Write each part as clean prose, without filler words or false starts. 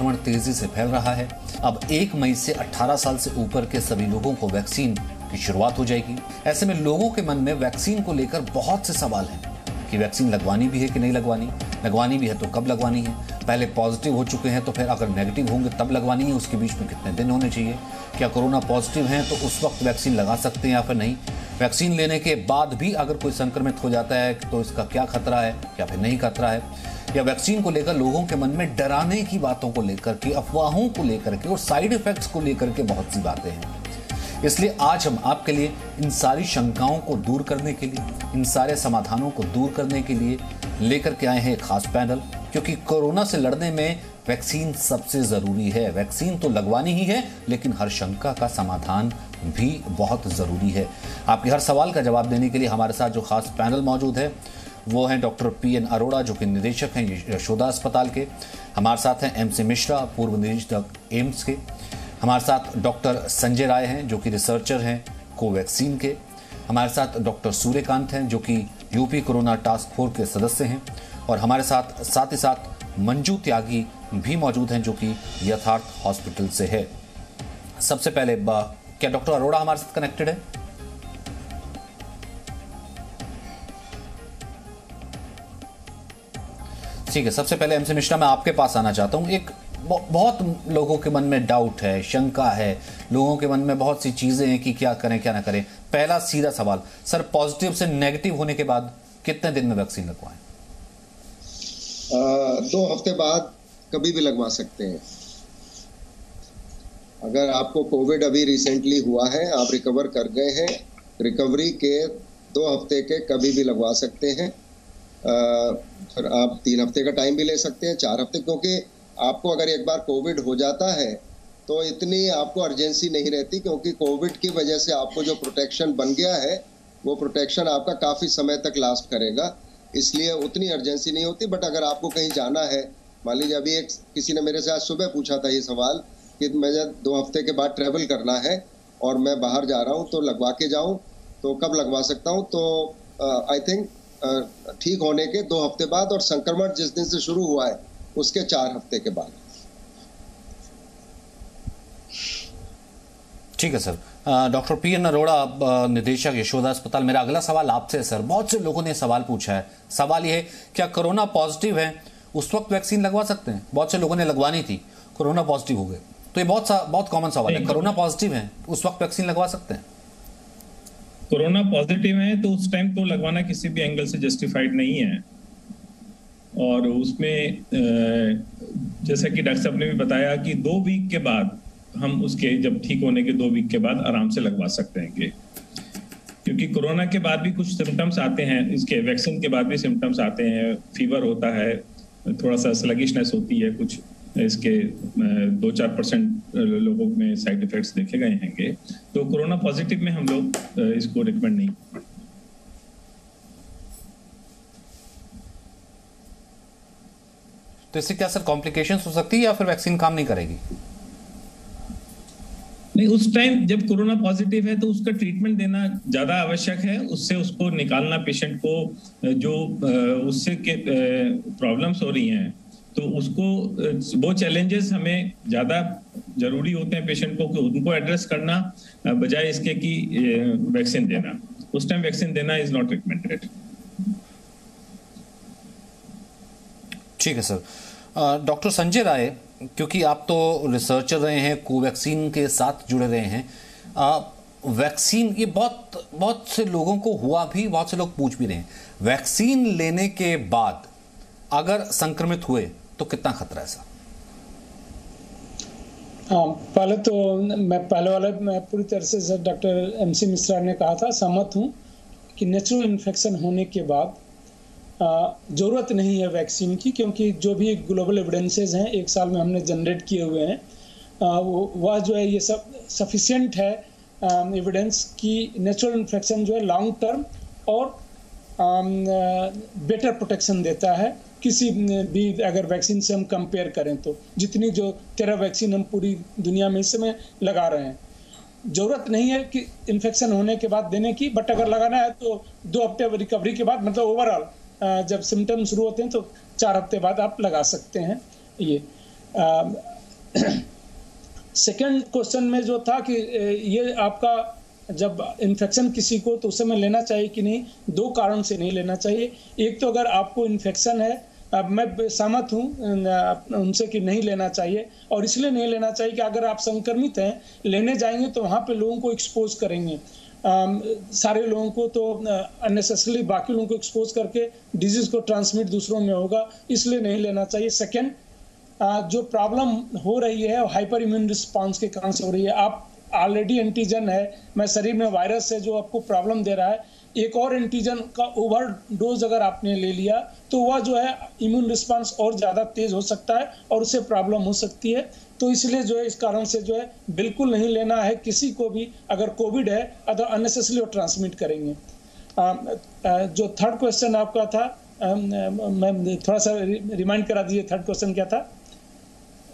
संक्रमण तेजी से फैल रहा है। अब 1 मई से 18 साल से ऊपर के सभी लोगों को वैक्सीन की शुरुआत हो जाएगी। ऐसे में लोगों के मन में वैक्सीन को लेकर बहुत से सवाल हैं कि वैक्सीन लगवानी भी है कि नहीं लगवानी, लगवानी भी है तो कब लगवानी है, पहले पॉजिटिव हो चुके हैं तो फिर अगर नेगेटिव होंगे तब लगवानी है, उसके बीच में कितने दिन होने चाहिए, क्या कोरोना पॉजिटिव हैं तो उस वक्त वैक्सीन लगा सकते हैं या फिर नहीं, वैक्सीन लेने के बाद भी अगर कोई संक्रमित हो जाता है तो इसका क्या खतरा है या फिर नहीं खतरा है, या वैक्सीन को लेकर लोगों के मन में डराने की बातों को लेकर के, अफवाहों को लेकर के और साइड इफेक्ट्स को लेकर के बहुत सी बातें हैं। इसलिए आज हम आपके लिए इन सारी शंकाओं को दूर करने के लिए, इन सारे समाधानों को दूर करने के लिए लेकर के आए हैं एक खास पैनल, क्योंकि कोरोना से लड़ने में वैक्सीन सबसे जरूरी है। वैक्सीन तो लगवानी ही है, लेकिन हर शंका का समाधान भी बहुत जरूरी है। आपके हर सवाल का जवाब देने के लिए हमारे साथ जो खास पैनल मौजूद है वो हैं डॉक्टर पीएन अरोड़ा, जो कि निदेशक हैं यशोदा अस्पताल के। हमारे साथ हैं एमसी मिश्रा, पूर्व निदेशक एम्स के। हमारे साथ डॉक्टर संजय राय हैं, जो कि रिसर्चर हैं कोवैक्सीन के। हमारे साथ डॉक्टर सूर्यकांत हैं, जो कि यूपी कोरोना टास्क फोर्स के सदस्य हैं। और हमारे साथ ही साथ मंजू त्यागी भी मौजूद हैं, जो कि यथार्थ हॉस्पिटल से है। सबसे पहले क्या डॉक्टर अरोड़ा हमारे साथ कनेक्टेड है? ठीक है, सबसे पहले एमसी मिश्रा मैं आपके पास आना चाहता हूं। एक बहुत लोगों के मन में डाउट है, शंका है, लोगों के मन में बहुत सी चीजें हैं कि क्या करें क्या ना करें। पहला सीधा सवाल, सर पॉजिटिव से नेगेटिव होने के बाद कितने दिन में वैक्सीन लगवाएं? 2 हफ्ते बाद कभी भी लगवा सकते हैं। अगर आपको कोविड अभी रिसेंटली हुआ है, आप रिकवर कर गए हैं, रिकवरी के 2 हफ्ते के कभी भी लगवा सकते हैं। फिर आप 3 हफ्ते का टाइम भी ले सकते हैं, 4 हफ्ते, क्योंकि आपको अगर एक बार कोविड हो जाता है तो इतनी आपको अर्जेंसी नहीं रहती, क्योंकि कोविड की वजह से आपको जो प्रोटेक्शन बन गया है वो प्रोटेक्शन आपका काफ़ी समय तक लास्ट करेगा, इसलिए उतनी अर्जेंसी नहीं होती। बट अगर आपको कहीं जाना है, मान लीजिए अभी किसी ने मेरे से आज सुबह पूछा था ये सवाल कि मुझे 2 हफ्ते के बाद ट्रैवल करना है और मैं बाहर जा रहा हूँ तो लगवा के जाऊँ, तो कब लगवा सकता हूँ? तो आई थिंक ठीक होने के 2 हफ्ते बाद, और संक्रमण जिस दिन से शुरू हुआ है उसके 4 हफ्ते के बाद। ठीक है सर। डॉक्टर पीएन अरोड़ा, निदेशक यशोदा अस्पताल। मेरा अगला सवाल आपसे है सर। बहुत से लोगों ने सवाल पूछा है। सवाल यह है, क्या कोरोना पॉजिटिव है उस वक्त वैक्सीन लगवा सकते हैं? बहुत से लोगों ने लगवानी थी, कोरोना पॉजिटिव हो गए, तो ये बहुत कॉमन सवाल है। कोरोना पॉजिटिव है उस वक्त वैक्सीन लगवा सकते हैं? कोरोना पॉजिटिव है तो उस टाइम तो लगवाना किसी भी एंगल से जस्टिफाइड नहीं है। और उसमें जैसा कि डॉक्टर साहब ने भी बताया कि 2 वीक के बाद हम उसके, जब ठीक होने के 2 वीक के बाद आराम से लगवा सकते हैं, क्योंकि कोरोना के बाद भी कुछ सिम्टम्स आते हैं, इसके वैक्सीन के बाद भी सिम्टम्स आते हैं। फीवर होता है, थोड़ा सा स्लगिशनेस होती है, कुछ इसके 2-4% लोगों में साइड इफेक्ट्स देखे गए हैं। तो कोरोना पॉजिटिव में हम लोग इसको रिकमेंड नहीं। तो इससे क्या सर कॉम्प्लिकेशंस हो सकती है या फिर वैक्सीन काम नहीं करेगी? नहीं, उस टाइम जब कोरोना पॉजिटिव है तो उसका ट्रीटमेंट देना ज्यादा आवश्यक है। उससे उसको निकालना पेशेंट को, जो उससे के प्रॉब्लम्स हो रही हैं, तो उसको वो चैलेंजेस हमें ज्यादा जरूरी होते हैं पेशेंट को, कि उनको एड्रेस करना बजाय इसके कि वैक्सीन देना। उस टाइम वैक्सीन देना इज नॉट रिकमेंडेड। ठीक है सर। डॉक्टर संजय राय, क्योंकि आप तो रिसर्चर रहे हैं, कोवैक्सीन के साथ जुड़े रहे हैं, वैक्सीन ये बहुत से लोगों को हुआ भी, बहुत से लोग पूछ भी रहे हैं, वैक्सीन लेने के बाद अगर संक्रमित हुए तो कितना खतरा है सर? पहले तो मैं पूरी तरह से डॉक्टर एमसी मिश्रा ने कहा था, सहमत हूं कि नेचुरल इन्फेक्शन होने के बाद ज़रूरत नहीं है वैक्सीन की, क्योंकि जो भी ग्लोबल एविडेंसेस हैं 1 साल में हमने जनरेट किए हुए हैं, वह जो है ये सब सफिशिएंट है एविडेंस कि नेचुरल इन्फेक्शन जो है लॉन्ग टर्म और बेटर प्रोटेक्शन देता है किसी भी, अगर वैक्सीन से हम कंपेयर करें तो। जितनी जो 13 वैक्सीन हम पूरी दुनिया में इस समय लगा रहे हैं, ज़रूरत नहीं है कि इन्फेक्शन होने के बाद देने की, बट अगर लगाना है तो 2 हफ्ते रिकवरी के बाद, मतलब ओवरऑल जब सिम्टम शुरू होते हैं तो 4 हफ्ते बाद आप लगा सकते हैं। ये सेकंड क्वेश्चन में जो था कि ये आपका जब इन्फेक्शन किसी को तो उस समय लेना चाहिए कि नहीं, दो कारण से नहीं लेना चाहिए। एक तो अगर आपको इन्फेक्शन है, अब मैं सहमत हूँ उनसे कि नहीं लेना चाहिए, और इसलिए नहीं लेना चाहिए कि अगर आप संक्रमित हैं, लेने जाएंगे तो वहाँ पे लोगों को एक्सपोज करेंगे, सारे लोगों को, तो अननेसेसरली बाकी लोगों को एक्सपोज करके डिजीज को ट्रांसमिट दूसरों में होगा, इसलिए नहीं लेना चाहिए। सेकेंड, जो प्रॉब्लम हो रही है हाइपर इम्यून रिस्पॉन्स के कारण से हो रही है। आप ऑलरेडी एंटीजन है, मैं शरीर में वायरस है जो आपको प्रॉब्लम दे रहा है, एक और एंटीजन का ओवरडोज अगर आपने ले लिया तो वह जो है इम्यून रिस्पांस और ज़्यादा तेज हो सकता है और उससे प्रॉब्लम हो सकती है। तो इसलिए जो है इस कारण से जो है बिल्कुल नहीं लेना है किसी को भी, अगर कोविड है अगर अननेसेसरली वो ट्रांसमिट करेंगे। जो थर्ड क्वेश्चन आपका था, मैं थोड़ा सा रिमाइंड करा दीजिए, थर्ड क्वेश्चन क्या था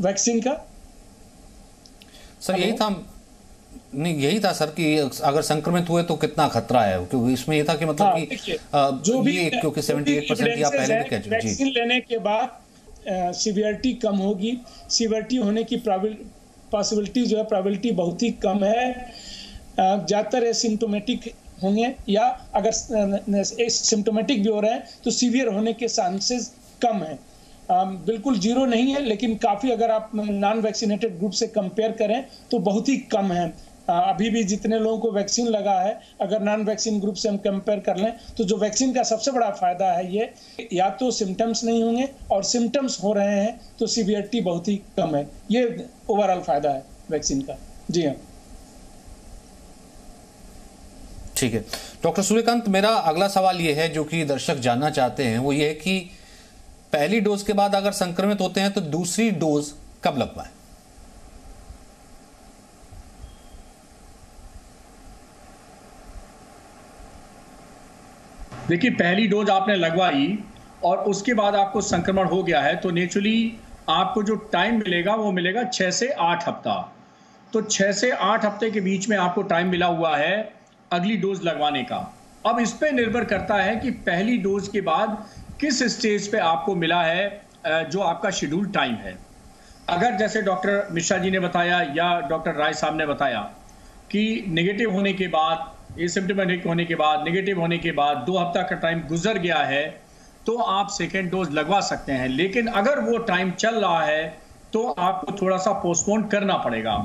वैक्सीन का? सर यही था, नहीं यही था सर कि अगर संक्रमित हुए तो कितना खतरा है, क्योंकि इसमें ये था कि मतलब कि जो भी क्योंकि 78% या पहले भी कह वैक्सीन लेने के बाद सीवियरिटी कम होगी, सीवियरिटी होने की पॉसिबिलिटी जो है प्रोबेबिलिटी बहुत ही कम है। ज़्यादातर एसिम्टोमेटिक होंगे, या अगर सिम्टोमेटिक भी हो रहे हैं तो सीवियर होने के चांसेस कम है। बिल्कुल जीरो नहीं है, लेकिन काफ़ी अगर आप नॉन वैक्सीनेटेड ग्रुप से कंपेयर करें तो बहुत ही कम है। अभी भी जितने लोगों को वैक्सीन लगा है, अगर नॉन वैक्सीन ग्रुप से हम कंपेयर कर लें तो जो वैक्सीन का सबसे बड़ा फायदा है ये, या तो सिम्टम्स नहीं होंगे, और सिम्टम्स हो रहे हैं तो सीवियरिटी बहुत ही कम है। ये ओवरऑल फायदा है वैक्सीन का। जी हाँ, ठीक है। डॉक्टर सूर्यकांत, मेरा अगला सवाल ये है जो कि दर्शक जानना चाहते हैं, वो ये है कि पहली डोज के बाद अगर संक्रमित होते हैं तो दूसरी डोज कब लगवाएं? देखिए, पहली डोज आपने लगवाई और उसके बाद आपको संक्रमण हो गया है तो नेचुरली आपको जो टाइम मिलेगा वो मिलेगा 6 से 8 हफ्ता। तो 6 से 8 हफ्ते के बीच में आपको टाइम मिला हुआ है अगली डोज लगवाने का। अब इस पे निर्भर करता है कि पहली डोज के बाद किस स्टेज पे आपको मिला है जो आपका शेड्यूल टाइम है। अगर जैसे डॉक्टर मिश्रा जी ने बताया या डॉक्टर राय साहब ने बताया कि नेगेटिव होने के बाद, एसिम्प्टोमेटिक होने के बाद, नेगेटिव होने के बाद 2 हफ्ता का टाइम गुजर गया है तो आप सेकेंड डोज लगवा सकते हैं। लेकिन अगर वो टाइम चल रहा है तो आपको थोड़ा सा पोस्टपोन करना पड़ेगा,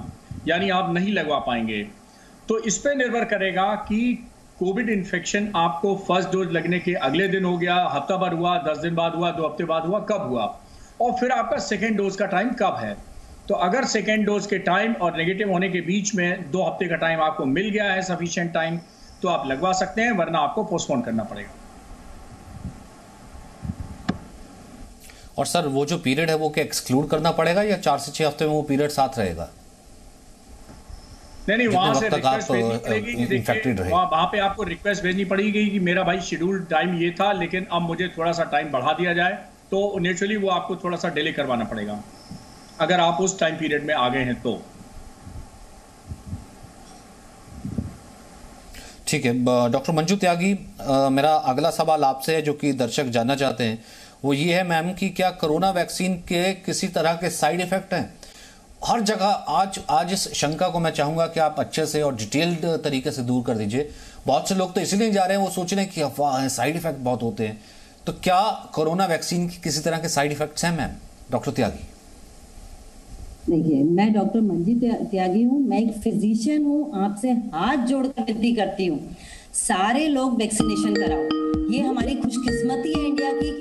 यानी आप नहीं लगवा पाएंगे। तो इस पे निर्भर करेगा कि कोविड इन्फेक्शन आपको फर्स्ट डोज लगने के अगले दिन हो गया, हफ्ता भर हुआ, 10 दिन बाद हुआ, 2 हफ्ते बाद हुआ, कब हुआ, और फिर आपका सेकेंड डोज का टाइम कब है। तो अगर सेकेंड डोज के टाइम और नेगेटिव होने के बीच में 2 हफ्ते का टाइम आपको मिल गया है, सफिशिएंट टाइम, तो आप लगवा सकते हैं, वरना आपको पोस्टपोन करना पड़ेगा। और सर वो जो पीरियड है वो क्या एक्सक्लूड करना पड़ेगा या 4 से 6 हफ्ते में वो पीरियड साथ रहेगा? नहीं, वहां से रिक्वेस्ट भेजनी पड़ेगी कि देखिए वहां पे आपको रिक्वेस्ट भेजनी पड़ेगी कि मेरा भाई शेड्यूल टाइम ये था लेकिन अब मुझे थोड़ा सा टाइम बढ़ा दिया जाए, तो नेचुरली वो आपको थोड़ा सा डिले करवाना पड़ेगा अगर आप उस टाइम पीरियड में आ गए हैं तो। ठीक है। डॉक्टर मंजू त्यागी, मेरा अगला सवाल आपसे है जो कि दर्शक जानना चाहते हैं, वो ये है मैम कि क्या कोरोना वैक्सीन के किसी तरह के साइड इफेक्ट हैं? हर जगह आज इस शंका को मैं चाहूंगा कि आप अच्छे से और डिटेल्ड तरीके से दूर कर दीजिए। बहुत से लोग तो इसलिए जा रहे हैं, वो सोच रहे हैं कि अफवाह है, साइड इफेक्ट बहुत होते हैं। तो क्या कोरोना वैक्सीन की किसी तरह के साइड इफेक्ट्स हैं मैम? डॉक्टर त्यागी। देखिए, मैं डॉक्टर मंजू त्यागी हूँ, मैं एक फिजिशियन हूँ, आपसे हाथ जोड़कर विनती करती हूँ, सारे लोग वैक्सीनेशन कराओ। ये हमारी खुशकिस्मती है इंडिया की।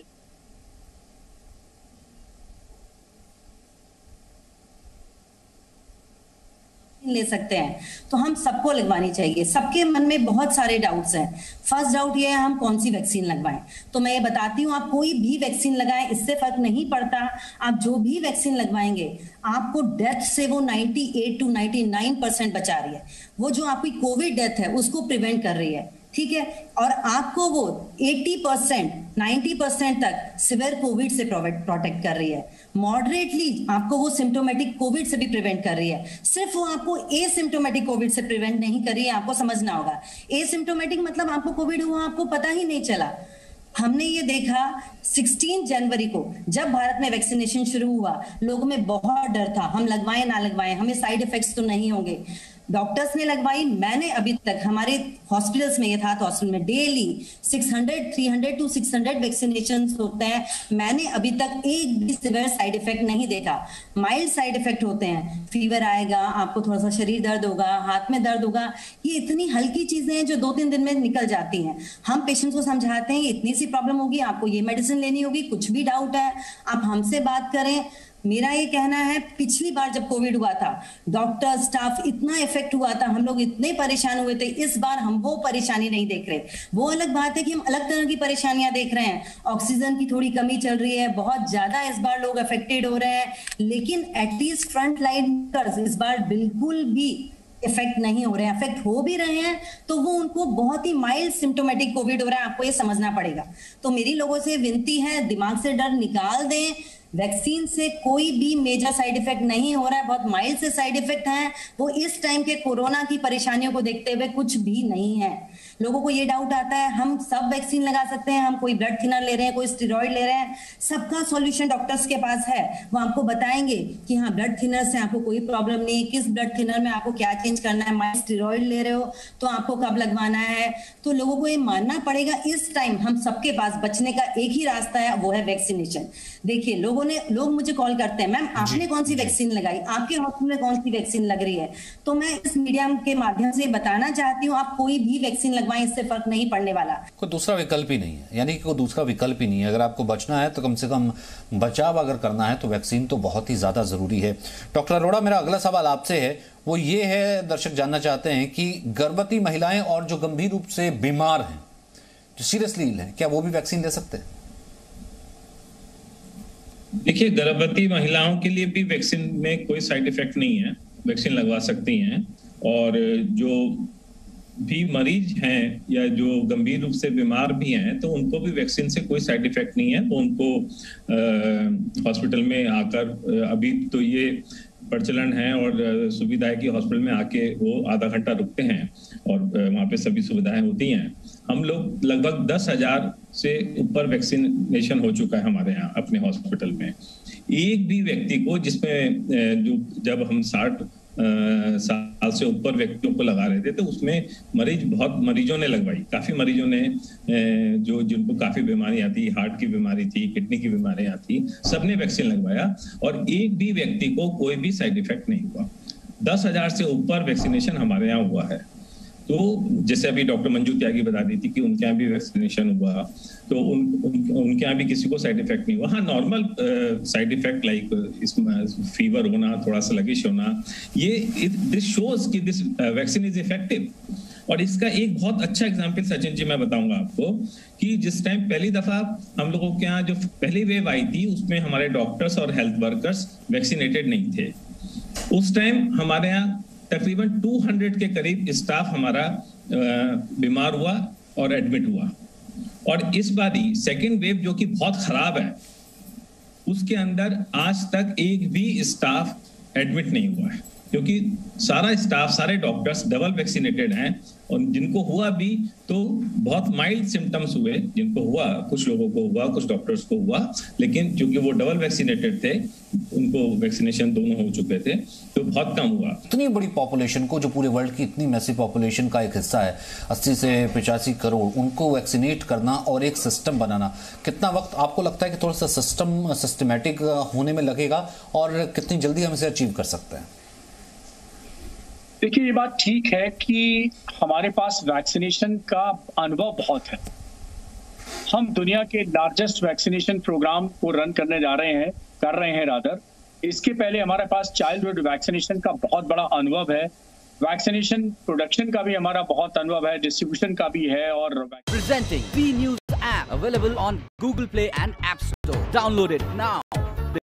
ले सकते हैं तो हम सबको लगवानी चाहिए। सबके मन में बहुत सारे डाउट्स हैं। फर्स्ट डाउट ये है हम कौन सी वैक्सीन लगवाएं, तो मैं ये बताती हूँ, आप कोई भी वैक्सीन लगाएं, इससे फर्क नहीं पड़ता। आप जो भी वैक्सीन लगवाएंगे आपको डेथ से वो 98 to 99% बचा रही है। वो जो आपकी कोविड डेथ है उसको प्रिवेंट कर रही है, ठीक है, और आपको वो 80% 90% तक सिवियर कोविड से प्रोटेक्ट कर रही है। मॉडरेटली आपको वो सिम्टोमेटिक कोविड से भी प्रिवेंट कर रही है। सिर्फ वो आपको एसिम्टोमेटिक कोविड से प्रिवेंट नहीं कर रही है, आपको समझना होगा। एसिम्टोमेटिक मतलब आपको कोविड हुआ आपको पता ही नहीं चला, हमने ये देखा 16 जनवरी को जब भारत में वैक्सीनेशन शुरू हुआ, लोगों में बहुत डर था, हम लगवाएं ना लगवाएं, हमें साइड इफेक्ट्स तो नहीं होंगे। डॉक्टर्स ने लगवाई, मैंने अभी तक हमारे हॉस्पिटल्स में, यथार्थ हॉस्पिटल में डेली 300 to 600 वैक्सीनेशन होते हैं। मैंने अभी तक एक भी सिवियर साइड इफेक्ट नहीं देखा। माइल्ड साइड इफेक्ट होते हैं, फीवर आएगा, आपको थोड़ा सा शरीर दर्द होगा, हाथ में दर्द होगा, ये इतनी हल्की चीजें हैं जो 2-3 दिन में निकल जाती हैं। हम पेशेंट को समझाते हैं इतनी सी प्रॉब्लम होगी, आपको ये मेडिसिन लेनी होगी, कुछ भी डाउट है आप हमसे बात करें। मेरा ये कहना है, पिछली बार जब कोविड हुआ था, डॉक्टर स्टाफ इतना इफेक्ट हुआ था, हम लोग इतने परेशान हुए थे, इस बार हम वो परेशानी नहीं देख रहे। वो अलग बात है कि हम अलग तरह की परेशानियां देख रहे हैं, ऑक्सीजन की थोड़ी कमी चल रही है, बहुत ज्यादा इस बार लोग अफेक्टेड हो रहे हैं, लेकिन एटलीस्ट फ्रंट लाइन इस बार बिल्कुल भी इफेक्ट नहीं हो रहे हैं। इफेक्ट हो भी रहे हैं तो वो उनको बहुत ही माइल्ड सिम्टोमेटिक कोविड हो रहा है, आपको ये समझना पड़ेगा। तो मेरी लोगों से विनती है, दिमाग से डर निकाल दें, वैक्सीन से कोई भी मेजर साइड इफेक्ट नहीं हो रहा है, बहुत माइल्ड से साइड इफेक्ट हैं, वो इस टाइम के कोरोना की परेशानियों को देखते हुए कुछ भी नहीं है। लोगों को ये डाउट आता है हम सब वैक्सीन लगा सकते हैं, हम कोई ब्लड थिनर ले रहे हैं, कोई स्टेरॉइड ले रहे हैं, सबका सॉल्यूशन डॉक्टर्स के पास है। वो आपको बताएंगे कि हाँ ब्लड थिनर से आपको कोई प्रॉब्लम नहीं, किस ब्लड थिनर में आपको क्या चेंज करना है, माइल्ड स्टेरॉइड ले रहे हो तो आपको कब लगवाना है। तो लोगों को ये मानना पड़ेगा, इस टाइम हम सबके पास बचने का एक ही रास्ता है, वो है वैक्सीनेशन। देखिए लोग मुझे कॉल करते हैं, मैम आपने कौन सी वैक्सीन लगाई, आपके हॉस्पिटल में कौन सी वैक्सीन लग रही है। तो मैं इस मीडिया के माध्यम से बताना चाहती हूँ, आप कोई भी वैक्सीन लगवाएं, इससे फर्क नहीं पड़ने वाला। कोई दूसरा विकल्प ही नहीं है, यानी कि कोई दूसरा विकल्प ही नहीं है। अगर आपको बचना है तो कम से कम बचाव अगर करना है तो वैक्सीन तो बहुत ही ज्यादा जरूरी है। डॉक्टर अरोड़ा, मेरा अगला सवाल आपसे है, वो ये है, दर्शक जानना चाहते हैं कि गर्भवती महिलाएं और जो गंभीर रूप से बीमार हैं, जो सीरियसली इल हैं, क्या वो भी वैक्सीन ले सकते हैं? देखिए, गर्भवती महिलाओं के लिए भी वैक्सीन में कोई साइड इफेक्ट नहीं है, वैक्सीन लगवा सकती हैं। और जो भी मरीज हैं या जो गंभीर रूप से बीमार भी हैं तो उनको भी वैक्सीन से कोई साइड इफेक्ट नहीं है, तो उनको हॉस्पिटल में आकर, अभी तो ये प्रचलन है और सुविधा है कि हॉस्पिटल में आके वो आधा घंटा रुकते हैं और वहाँ पे सभी सुविधाएं होती हैं। हम लोग लगभग 10,000 से ऊपर वैक्सीनेशन हो चुका है हमारे यहाँ अपने हॉस्पिटल में। एक भी व्यक्ति को, जिसमें जो जब हम 60 साल से ऊपर व्यक्तियों को लगा रहे थे तो उसमें बहुत मरीजों ने लगवाई, काफी मरीजों ने, जिनको काफी बीमारी आती, हार्ट की बीमारी थी, किडनी की बीमारियां थी, सबने वैक्सीन लगवाया और एक भी व्यक्ति को कोई भी साइड इफेक्ट नहीं हुआ। 10,000 से ऊपर वैक्सीनेशन हमारे यहाँ हुआ है। तो जैसे अभी डॉक्टर मंजू त्यागी बता दी थी कि उनके यहाँ भी वैक्सीनेशन हुआ, तो उनके यहाँ भी किसी को साइड इफेक्ट नहीं हुआ। हाँ, normal side effect like fever होना, थोड़ा सा लगिश होना, दिस शोज कि दिस वैक्सीन इज इफेक्टिव। और इसका एक बहुत अच्छा एग्जाम्पल सचिन जी मैं बताऊंगा आपको कि जिस टाइम पहली दफा हम लोगों के यहाँ जो पहली वेव आई थी उसमें हमारे डॉक्टर्स और हेल्थ वर्कर्स वैक्सीनेटेड नहीं थे। उस टाइम हमारे यहाँ तकरीबन 200 के करीब स्टाफ हमारा बीमार हुआ और एडमिट हुआ। और इस बारी सेकेंड वेव जो कि बहुत खराब है, उसके अंदर आज तक एक भी स्टाफ एडमिट नहीं हुआ है, क्योंकि सारा स्टाफ, सारे डॉक्टर्स डबल वैक्सीनेटेड हैं। और जिनको हुआ भी तो बहुत माइल्ड सिम्टम्स हुए, जिनको हुआ, कुछ लोगों को हुआ, कुछ डॉक्टर्स को हुआ, लेकिन क्योंकि वो डबल वैक्सीनेटेड थे, उनको वैक्सीनेशन दोनों हो चुके थे, तो बहुत कम हुआ। इतनी बड़ी पॉपुलेशन को, जो पूरे वर्ल्ड की इतनी मैसिव पॉपुलेशन का एक हिस्सा है, 80 से 85 करोड़, उनको वैक्सीनेट करना और एक सिस्टम बनाना, कितना वक्त आपको लगता है कि थोड़ा सा सिस्टमैटिक होने में लगेगा और कितनी जल्दी हम इसे अचीव कर सकते हैं? देखिए, ये बात ठीक है कि हमारे पास वैक्सीनेशन का अनुभव बहुत है। हम दुनिया के लार्जेस्ट वैक्सीनेशन प्रोग्राम को रन कर रहे हैं रादर। इसके पहले हमारे पास चाइल्डहुड वैक्सीनेशन का बहुत बड़ा अनुभव है, वैक्सीनेशन प्रोडक्शन का भी हमारा बहुत अनुभव है, डिस्ट्रीब्यूशन का भी है। और presenting B news app available on Google Play and App Store. Download it now.